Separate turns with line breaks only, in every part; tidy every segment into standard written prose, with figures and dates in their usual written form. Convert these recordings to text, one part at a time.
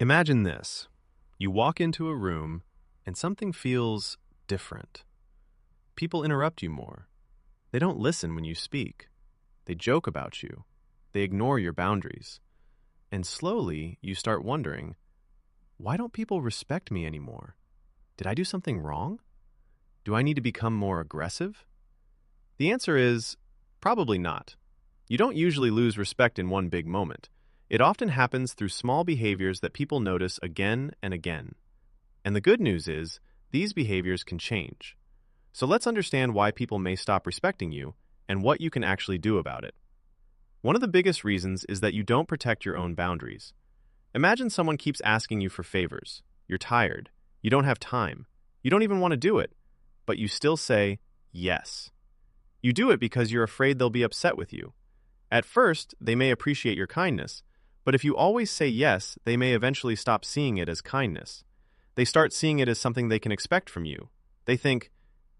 Imagine this. You walk into a room and something feels different. People interrupt you more. They don't listen when you speak. They joke about you. They ignore your boundaries. And slowly, you start wondering, why don't people respect me anymore? Did I do something wrong? Do I need to become more aggressive? The answer is probably not. You don't usually lose respect in one big moment. It often happens through small behaviors that people notice again and again. And the good news is, these behaviors can change. So let's understand why people may stop respecting you and what you can actually do about it. One of the biggest reasons is that you don't protect your own boundaries. Imagine someone keeps asking you for favors. You're tired. You don't have time. You don't even want to do it. But you still say yes. You do it because you're afraid they'll be upset with you. At first, they may appreciate your kindness, but if you always say yes, they may eventually stop seeing it as kindness. They start seeing it as something they can expect from you. They think,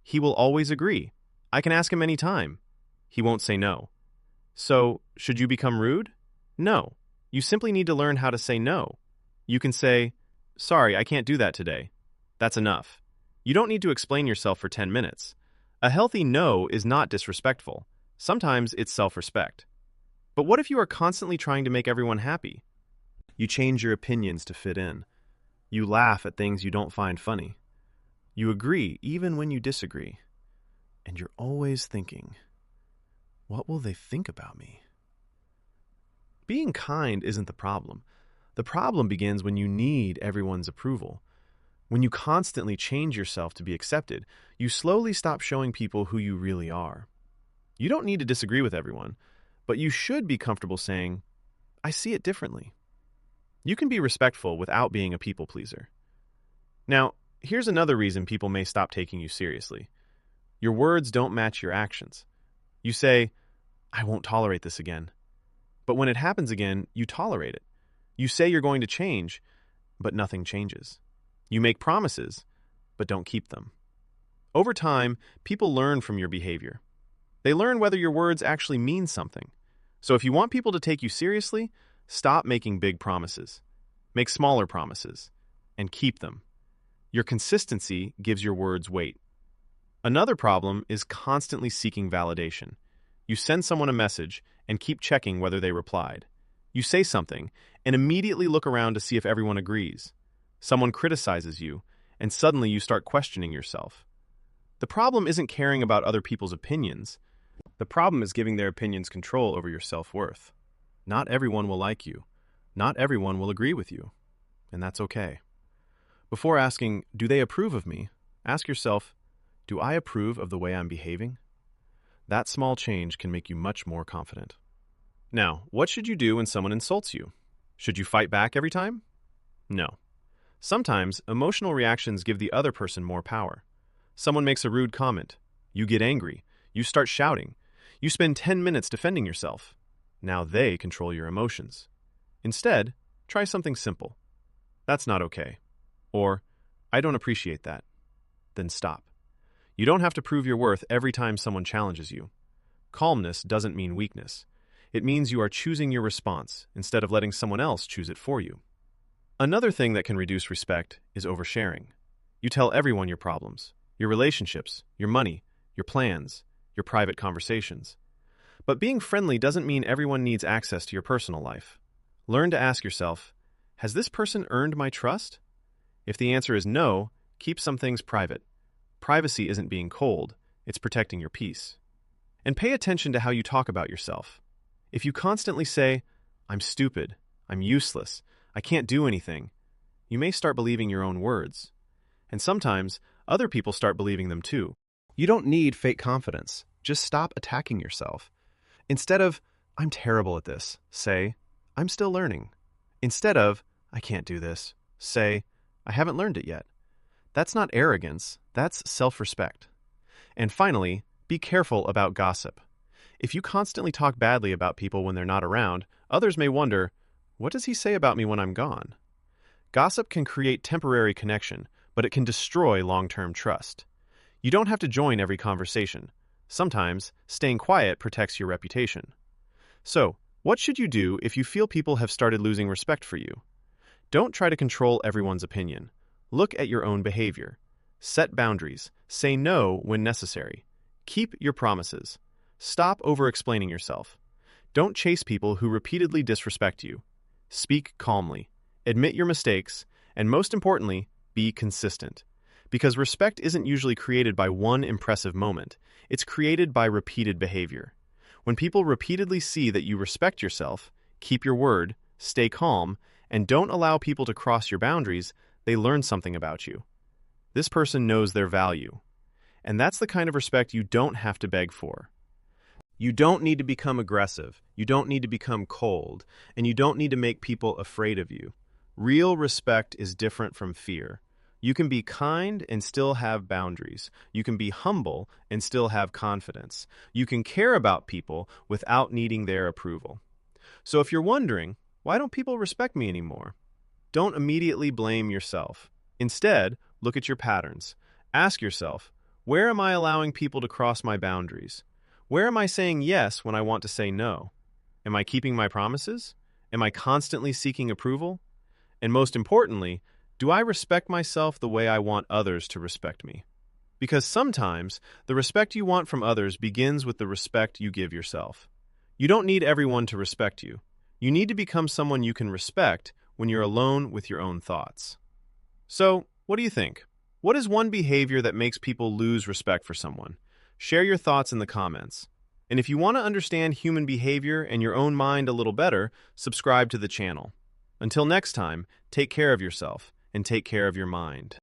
he will always agree. I can ask him any time. He won't say no. So, should you become rude? No. You simply need to learn how to say no. You can say, sorry, I can't do that today. That's enough. You don't need to explain yourself for 10 minutes. A healthy no is not disrespectful. Sometimes it's self-respect. But what if you are constantly trying to make everyone happy? You change your opinions to fit in. You laugh at things you don't find funny. You agree even when you disagree. And you're always thinking, what will they think about me? Being kind isn't the problem. The problem begins when you need everyone's approval. When you constantly change yourself to be accepted, you slowly stop showing people who you really are. You don't need to disagree with everyone, but you should be comfortable saying, I see it differently. You can be respectful without being a people pleaser. Now, here's another reason people may stop taking you seriously. Your words don't match your actions. You say, I won't tolerate this again. But when it happens again, you tolerate it. You say you're going to change, but nothing changes. You make promises, but don't keep them. Over time, people learn from your behavior. They learn whether your words actually mean something. So if you want people to take you seriously, stop making big promises. Make smaller promises, and keep them. Your consistency gives your words weight. Another problem is constantly seeking validation. You send someone a message and keep checking whether they replied. You say something and immediately look around to see if everyone agrees. Someone criticizes you, and suddenly you start questioning yourself. The problem isn't caring about other people's opinions. The problem is giving their opinions control over your self-worth. Not everyone will like you. Not everyone will agree with you. And that's okay. Before asking, do they approve of me? Ask yourself, do I approve of the way I'm behaving? That small change can make you much more confident. Now, what should you do when someone insults you? Should you fight back every time? No. Sometimes, emotional reactions give the other person more power. Someone makes a rude comment. You get angry. You start shouting. You spend 10 minutes defending yourself. Now they control your emotions. Instead, try something simple. That's not okay. Or, I don't appreciate that. Then stop. You don't have to prove your worth every time someone challenges you. Calmness doesn't mean weakness. It means you are choosing your response instead of letting someone else choose it for you. Another thing that can reduce respect is oversharing. You tell everyone your problems, your relationships, your money, your plans, your private conversations. But being friendly doesn't mean everyone needs access to your personal life. Learn to ask yourself, has this person earned my trust? If the answer is no, keep some things private. Privacy isn't being cold, it's protecting your peace. And pay attention to how you talk about yourself. If you constantly say, I'm stupid, I'm useless, I can't do anything, you may start believing your own words. And sometimes, other people start believing them too. You don't need fake confidence. Just stop attacking yourself. Instead of, I'm terrible at this, say, I'm still learning. Instead of, I can't do this, say, I haven't learned it yet. That's not arrogance, that's self-respect. And finally, be careful about gossip. If you constantly talk badly about people when they're not around, others may wonder, what does he say about me when I'm gone? Gossip can create temporary connection, but it can destroy long-term trust. You don't have to join every conversation. Sometimes, staying quiet protects your reputation. So, what should you do if you feel people have started losing respect for you? Don't try to control everyone's opinion. Look at your own behavior. Set boundaries. Say no when necessary. Keep your promises. Stop over-explaining yourself. Don't chase people who repeatedly disrespect you. Speak calmly. Admit your mistakes, and most importantly, be consistent. Because respect isn't usually created by one impressive moment. It's created by repeated behavior. When people repeatedly see that you respect yourself, keep your word, stay calm, and don't allow people to cross your boundaries, they learn something about you. This person knows their value. And that's the kind of respect you don't have to beg for. You don't need to become aggressive, you don't need to become cold, and you don't need to make people afraid of you. Real respect is different from fear. You can be kind and still have boundaries. You can be humble and still have confidence. You can care about people without needing their approval. So if you're wondering, why don't people respect me anymore? Don't immediately blame yourself. Instead, look at your patterns. Ask yourself, where am I allowing people to cross my boundaries? Where am I saying yes when I want to say no? Am I keeping my promises? Am I constantly seeking approval? And most importantly, do I respect myself the way I want others to respect me? Because sometimes, the respect you want from others begins with the respect you give yourself. You don't need everyone to respect you. You need to become someone you can respect when you're alone with your own thoughts. So, what do you think? What is one behavior that makes people lose respect for someone? Share your thoughts in the comments. And if you want to understand human behavior and your own mind a little better, subscribe to the channel. Until next time, take care of yourself and take care of your mind.